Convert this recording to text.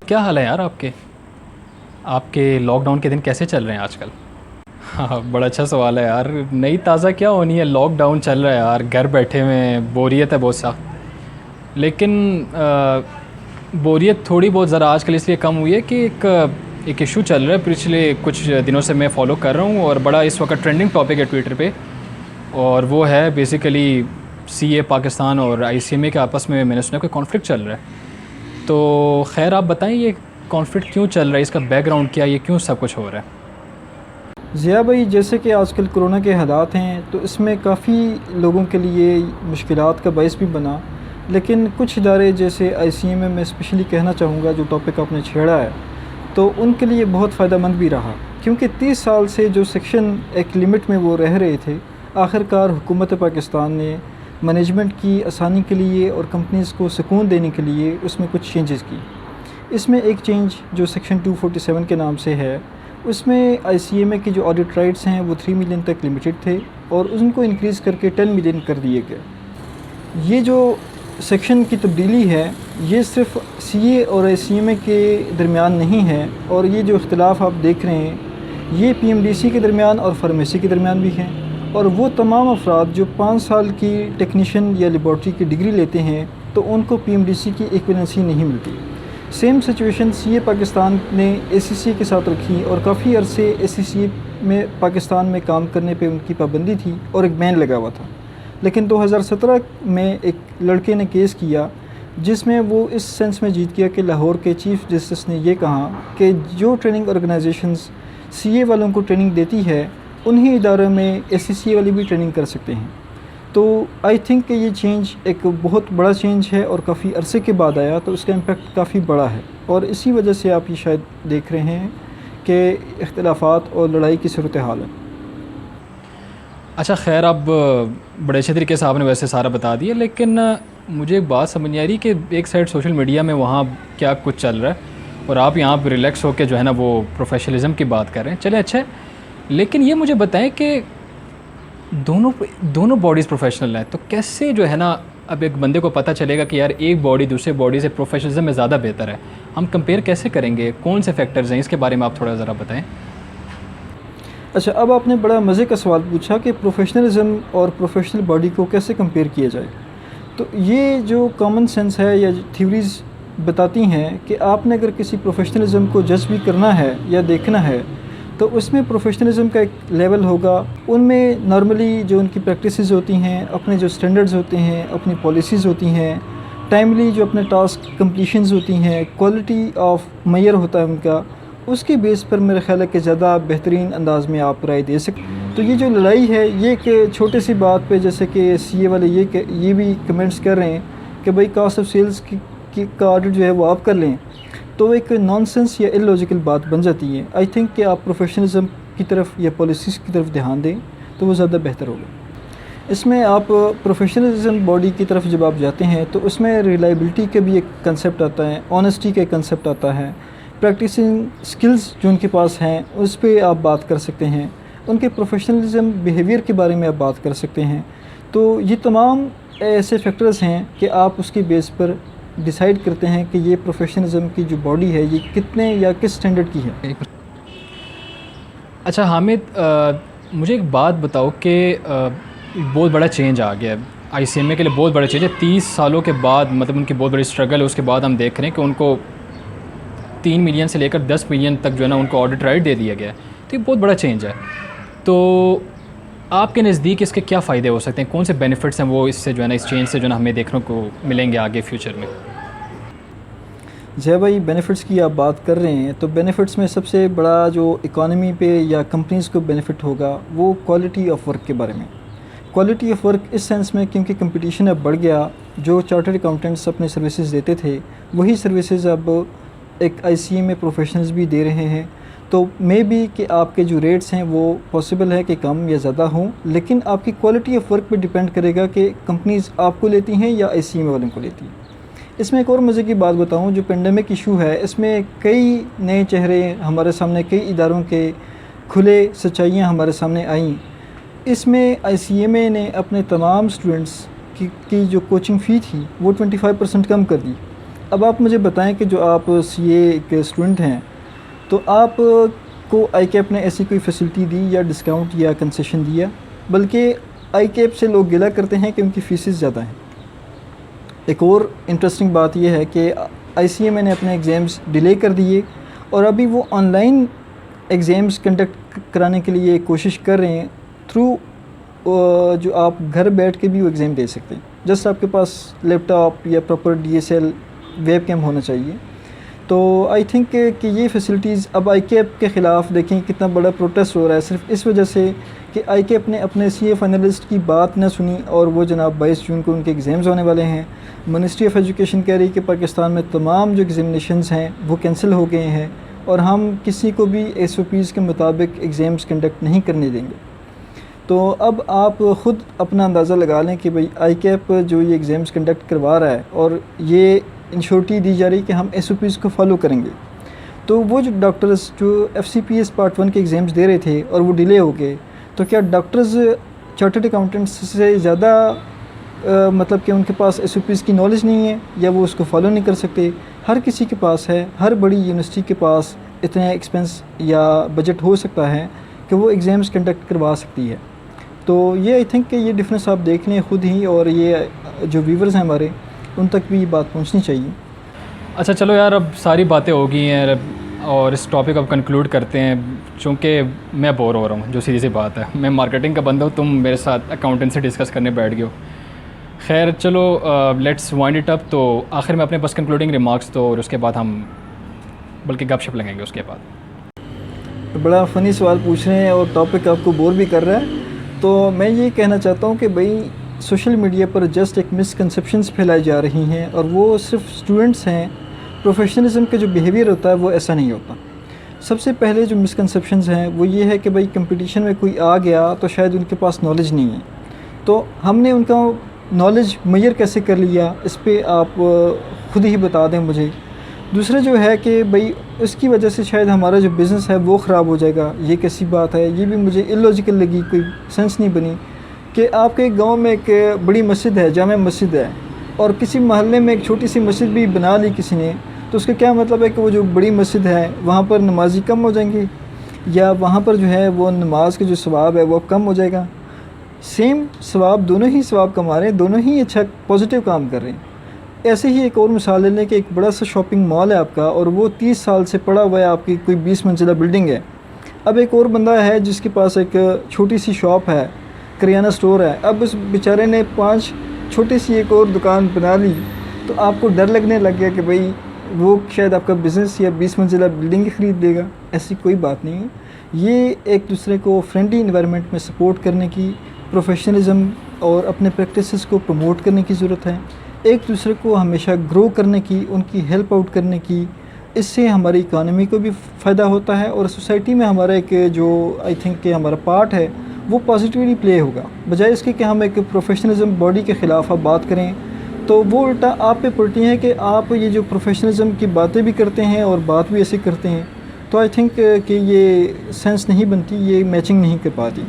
کیا حال ہے یار آپ کے لاک ڈاؤن کے دن کیسے چل رہے ہیں آج کل؟ ہاں بڑا اچھا سوال ہے یار. نئی تازہ کیا ہونی ہے، لاک ڈاؤن چل رہا ہے یار، گھر بیٹھے ہوئے ہیں، بوریت ہے بہت سا. لیکن بوریت تھوڑی بہت ذرا آج کل اس لیے کم ہوئی ہے کہ ایک ایشو چل رہا ہے پچھلے کچھ دنوں سے میں فالو کر رہا ہوں، اور بڑا اس وقت ٹرینڈنگ ٹاپک ہے ٹویٹر پہ. اور وہ ہے بیسیکلی سی اے پاکستان اور آئی سی ایم اے کے آپس میں نے سنا کوئی کانفلکٹ چل رہا ہے. تو خیر آپ بتائیں یہ کانفلکٹ کیوں چل رہا ہے، اس کا بیک گراؤنڈ کیا، یہ کیوں سب کچھ ہو رہا ہے؟ ضیاء بھائی، جیسے کہ آج کل کرونا کے حالات ہیں تو اس میں کافی لوگوں کے لیے مشکلات کا باعث بھی بنا، لیکن کچھ ادارے جیسے آئی سی ایم اے میں اسپیشلی کہنا چاہوں گا، جو ٹاپک آپ نے چھیڑا ہے، تو ان کے لیے بہت فائدہ مند بھی رہا، کیونکہ 30 سال سے جو سیکشن ایک لمٹ میں وہ رہ رہے تھے، آخر حکومت پاکستان نے مینجمنٹ کی آسانی کے لیے اور کمپنیز کو سکون دینے کے لیے اس میں کچھ چینجز کی. اس میں ایک چینج جو سیکشن 247 کے نام سے ہے، اس میں آئی سی ایم اے کی جو آڈٹ رائٹس ہیں وہ 3 ملین تک لمیٹڈ تھے، اور ان کو انکریز کر کے 10 ملین کر دیے گئے. یہ جو سیکشن کی تبدیلی ہے یہ صرف سی اے اور آئی سی ایم اے کے درمیان نہیں ہے، اور یہ جو اختلاف آپ دیکھ رہے ہیں یہ پی ایم ڈی سی کے درمیان اور فارمیسی کے درمیان بھی ہیں. اور وہ تمام افراد جو 5 سال کی ٹیکنیشین یا لیبارٹری کی ڈگری لیتے ہیں تو ان کو پی ایم ڈی سی کی ایکویلنسی نہیں ملتی. سیم سچویشن سی اے پاکستان نے اے سی سی کے ساتھ رکھی، اور کافی عرصے اے سی سی میں پاکستان میں کام کرنے پہ ان کی پابندی تھی اور ایک بین لگا ہوا تھا. لیکن 2017 میں ایک لڑکے نے کیس کیا جس میں وہ اس سینس میں جیت گیا کہ لاہور کے چیف جسٹس نے یہ کہا کہ جو ٹریننگ آرگنائزیشنز سی اے والوں کو ٹریننگ دیتی ہے انہی اداروں میں اے سی سی والے بھی ٹریننگ کر سکتے ہیں. تو آئی تھنک کہ یہ چینج ایک بہت بڑا چینج ہے، اور کافی عرصے کے بعد آیا تو اس کا امپیکٹ کافی بڑا ہے، اور اسی وجہ سے آپ یہ شاید دیکھ رہے ہیں کہ اختلافات اور لڑائی کی صورتحال ہے. اچھا خیر، اب بڑے اچھے طریقے سے آپ نے ویسے سارا بتا دیا، لیکن مجھے ایک بات سمجھ نہیں آ رہی کہ ایک سائڈ سوشل میڈیا میں وہاں کیا کچھ چل رہا ہے، اور آپ یہاں پہ ریلیکس ہو کے جو ہے نا وہ پروفیشنلزم کی بات کر رہے ہیں. چلیں اچھا ہے، لیکن یہ مجھے بتائیں کہ دونوں باڈیز پروفیشنل ہیں، تو کیسے جو ہے نا اب ایک بندے کو پتہ چلے گا کہ یار ایک باڈی دوسرے باڈی سے پروفیشنلزم میں زیادہ بہتر ہے؟ ہم کمپیئر کیسے کریں گے؟ کون سے فیکٹرز ہیں؟ اس کے بارے میں آپ تھوڑا ذرا بتائیں. اچھا، اب آپ نے بڑا مزے کا سوال پوچھا کہ پروفیشنلزم اور پروفیشنل باڈی کو کیسے کمپیئر کیا جائے. تو یہ جو کامن سینس ہے یا تھیوریز بتاتی ہیں کہ آپ نے اگر کسی پروفیشنلزم کو جج بھی کرنا ہے یا دیکھنا ہے تو اس میں پروفیشنلزم کا ایک لیول ہوگا. ان میں نارملی جو ان کی پریکٹسز ہوتی ہیں، اپنے جو سٹینڈرڈز ہوتے ہیں، اپنی پالیسیز ہوتی ہیں، ٹائملی جو اپنے ٹاسک کمپلیشنز ہوتی ہیں، کوالٹی آف میئر ہوتا ہے ان کا، اس کے بیس پر میرا خیال ہے کہ زیادہ بہترین انداز میں آپ رائے دے سکتے. تو یہ جو لڑائی ہے یہ کہ چھوٹے سی بات پہ جیسے کہ سی اے والے یہ بھی کمنٹس کر رہے ہیں کہ بھائی کاسٹ آف سیلز کا آڈٹ جو ہے وہ آپ کر لیں، تو ایک نان سینس یا illogical بات بن جاتی ہے. آئی تھنک کہ آپ پروفیشنلزم کی طرف یا پالیسیز کی طرف دھیان دیں تو وہ زیادہ بہتر ہوگا. اس میں آپ پروفیشنلزم باڈی کی طرف جب آپ جاتے ہیں تو اس میں ریلائبلٹی کا بھی ایک کنسیپٹ آتا ہے، آنیسٹی کا ایک کنسیپٹ آتا ہے، پریکٹسنگ سکلز جو ان کے پاس ہیں اس پہ آپ بات کر سکتے ہیں، ان کے پروفیشنلزم بیہیویئر کے بارے میں آپ بات کر سکتے ہیں. تو یہ تمام ایسے فیکٹرز ہیں کہ آپ اس کی بیس پر ڈیسائیڈ کرتے ہیں کہ یہ پروفیشنلزم کی جو باڈی ہے یہ کتنے یا کس سٹینڈرڈ کی ہے. اچھا حامد، مجھے ایک بات بتاؤ کہ بہت بڑا چینج آ گیا ہے آئی سی ایم اے کے لیے، بہت بڑا چینج ہے 30 سالوں کے بعد، مطلب ان کی بہت بڑی اسٹرگل ہے، اس کے بعد ہم دیکھ رہے ہیں کہ ان کو 3 ملین سے لے کر 10 ملین تک جو ہے نا ان کو آڈٹ رائٹ دے دیا گیا ہے. تو یہ بہت بڑا چینج ہے. تو آپ کے نزدیک اس کے کیا فائدے ہو سکتے ہیں؟ کون سے بینیفٹس ہیں وہ اس سے جو ہے نا اس چینج سے جو ہے نا ہمیں دیکھنے کو ملیں گے آگے فیوچر میں؟ جے بھائی، بینیفٹس کی آپ بات کر رہے ہیں تو بینیفٹس میں سب سے بڑا جو اکانومی پہ یا کمپنیز کو بینیفٹ ہوگا وہ کوالٹی آف ورک کے بارے میں. کوالٹی آف ورک اس سینس میں کیونکہ کمپٹیشن اب بڑھ گیا، جو چارٹرڈ اکاؤنٹنٹس اپنے سروسز دیتے تھے وہی سروسز اب ایک آئی سی ایم اے پروفیشنلز بھی دے رہے ہیں. تو مے بی کہ آپ کے جو ریٹس ہیں وہ پاسبل ہے کہ کم یا زیادہ ہوں، لیکن آپ کی کوالٹی آف ورک پہ ڈیپینڈ کرے گا کہ کمپنیز آپ کو لیتی ہیں یا آئی سی ایم اے والوں کو لیتی ہیں. اس میں ایک اور مزے کی بات بتاؤں، جو پینڈیمک ایشو ہے اس میں کئی نئے چہرے ہمارے سامنے، کئی اداروں کے کھلے سچائیاں ہمارے سامنے آئیں. اس میں آئی سی ایم اے نے اپنے تمام اسٹوڈنٹس کی جو کوچنگ فی تھی وہ 25% کم کر دی. اب آپ مجھے بتائیں کہ جو آپ سی اے کے اسٹوڈنٹ ہیں تو آپ کو آئی کیپ نے ایسی کوئی فیسلٹی دی یا ڈسکاؤنٹ یا کنسیشن دیا؟ بلکہ آئی کیپ سے لوگ گلہ کرتے ہیں کہ ان کی فیسز زیادہ ہیں۔ ایک اور انٹرسٹنگ بات یہ ہے کہ آئی سی ایم اے نے اپنے ایگزامز ڈیلے کر دیے اور ابھی وہ آن لائن ایگزامز کنڈکٹ کرانے کے لیے کوشش کر رہے ہیں تھرو جو آپ گھر بیٹھ کے بھی وہ ایگزام دے سکتے ہیں، جسٹ آپ کے پاس لیپ ٹاپ یا proper D S L web came ہونا چاہیے۔ تو آئی تھنک کہ یہ فیسلٹیز اب آئی کیپ کے خلاف دیکھیں کتنا بڑا پروٹیسٹ ہو رہا ہے صرف اس وجہ سے کہ آئی کیپ نے اپنے سی اے فائنلسٹ کی بات نہ سنی، اور وہ جناب 22 جون کو ان کے ایگزامز ہونے والے ہیں۔ منسٹری آف ایجوکیشن کہہ رہی کہ پاکستان میں تمام جو ایگزامینیشنز ہیں وہ کینسل ہو گئے ہیں اور ہم کسی کو بھی ایس او پیز کے مطابق ایگزامز کنڈکٹ نہیں کرنے دیں گے۔ تو اب آپ خود اپنا اندازہ لگا لیں کہ بھئی آئی کیپ جو یہ ایگزامز کنڈکٹ کروا رہا ہے اور یہ انشورٹی دی جا رہی کہ ہم ایس او پیز کو فالو کریں گے، تو وہ جو ڈاکٹرز جو F C P S part 1 کے ایگزامز دے رہے تھے اور وہ ڈیلے ہو گئے، تو کیا ڈاکٹرز چارٹرڈ اکاؤنٹنٹس سے زیادہ مطلب کہ ان کے پاس ایس او پیز کی نالج نہیں ہے یا وہ اس کو فالو نہیں کر سکتے؟ ہر کسی کے پاس ہے، ہر بڑی یونیورسٹی کے پاس اتنا ایکسپینس یا بجٹ ہو سکتا ہے کہ وہ ایگزامز کنڈکٹ کروا سکتی ہے۔ تو یہ آئی تھنک کہ یہ ڈفرینس آپ دیکھ لیں خود ہی، اور یہ جو ویورز ہیں ہمارے ان تک بھی یہ بات پہنچنی چاہیے۔ اچھا چلو یار، اب ساری باتیں ہو گئی ہیں اور اس ٹاپک اب کنکلوڈ کرتے ہیں، چونکہ میں بور ہو رہا ہوں، جو سیدھی سی بات ہے۔ میں مارکیٹنگ کا بندہ ہوں، تم میرے ساتھ اکاؤنٹنٹ سے ڈسکس کرنے بیٹھ گئے ہو۔ خیر چلو لیٹس وائنڈ اٹ اپ۔ تو آخر میں اپنے بس کنکلوڈنگ ریمارکس تو، اور اس کے بعد ہم بلکہ گپ شپ لگیں گے اس کے بعد۔ بڑا فنی سوال پوچھ رہے ہیں اور ٹاپک آپ کو بور بھی کر رہا ہے، تو میں یہ کہنا چاہتا ہوں کہ بھئی سوشل میڈیا پر جسٹ ایک مسکنسیپشنز پھیلائی جا رہی ہیں، اور وہ صرف اسٹوڈنٹس ہیں۔ پروفیشنلزم کا جو بیہیویئر ہوتا ہے وہ ایسا نہیں ہوتا۔ سب سے پہلے جو مسکنسیپشنز ہیں وہ یہ ہے کہ بھئی کمپٹیشن میں کوئی آ گیا تو شاید ان کے پاس نالج نہیں ہے، تو ہم نے ان کا نالج میئر کیسے کر لیا، اس پہ آپ خود ہی بتا دیں مجھے۔ دوسرا جو ہے کہ بھئی اس کی وجہ سے شاید ہمارا جو بزنس ہے وہ خراب ہو جائے گا، یہ کیسی بات ہے؟ یہ بھی مجھے الوجیکل لگی، کوئی سینس نہیں بنی کہ آپ کے گاؤں میں ایک بڑی مسجد ہے، جامع مسجد ہے، اور کسی محلے میں ایک چھوٹی سی مسجد بھی بنا لی کسی نے، تو اس کا کیا مطلب ہے کہ وہ جو بڑی مسجد ہے وہاں پر نمازی کم ہو جائیں گے، یا وہاں پر جو ہے وہ نماز کے جو ثواب ہے وہ کم ہو جائے گا؟ سیم ثواب، دونوں ہی ثواب کما رہے ہیں، دونوں ہی اچھا پازیٹیو کام کر رہے ہیں۔ ایسے ہی ایک اور مثال لے لیں کہ ایک بڑا سا شاپنگ مال ہے آپ کا، اور وہ 30 سال سے پڑا ہوا ہے، آپ کی کوئی 20 منزلہ بلڈنگ ہے۔ اب ایک اور بندہ ہے جس کے پاس ایک چھوٹی سی شاپ ہے، کریانہ سٹور ہے، اب اس بیچارے نے 5 چھوٹی سی ایک اور دکان بنا لی، تو آپ کو ڈر لگنے لگ گیا کہ بھئی وہ شاید آپ کا بزنس یا 20 منزلہ بلڈنگ ہی خرید لے گا۔ ایسی کوئی بات نہیں ہے۔ یہ ایک دوسرے کو فرینڈلی انوائرمنٹ میں سپورٹ کرنے کی، پروفیشنلزم اور اپنے پریکٹسز کو پروموٹ کرنے کی ضرورت ہے، ایک دوسرے کو ہمیشہ گرو کرنے کی، ان کی ہیلپ آؤٹ کرنے کی۔ اس سے ہماری اکانومی کو بھی فائدہ ہوتا ہے، اور سوسائٹی میں ہمارا ایک جو آئی تھنک کہ ہمارا پارٹ ہے وہ پازیٹیولی پلے ہوگا، بجائے اس کے کہ ہم ایک پروفیشنلزم باڈی کے خلاف اب بات کریں، تو وہ الٹا آپ پہ پلٹی ہے کہ آپ یہ جو پروفیشنلزم کی باتیں بھی کرتے ہیں اور بات بھی ایسے کرتے ہیں، تو آئی تھنک کہ یہ سینس نہیں بنتی، یہ میچنگ نہیں کر پاتی۔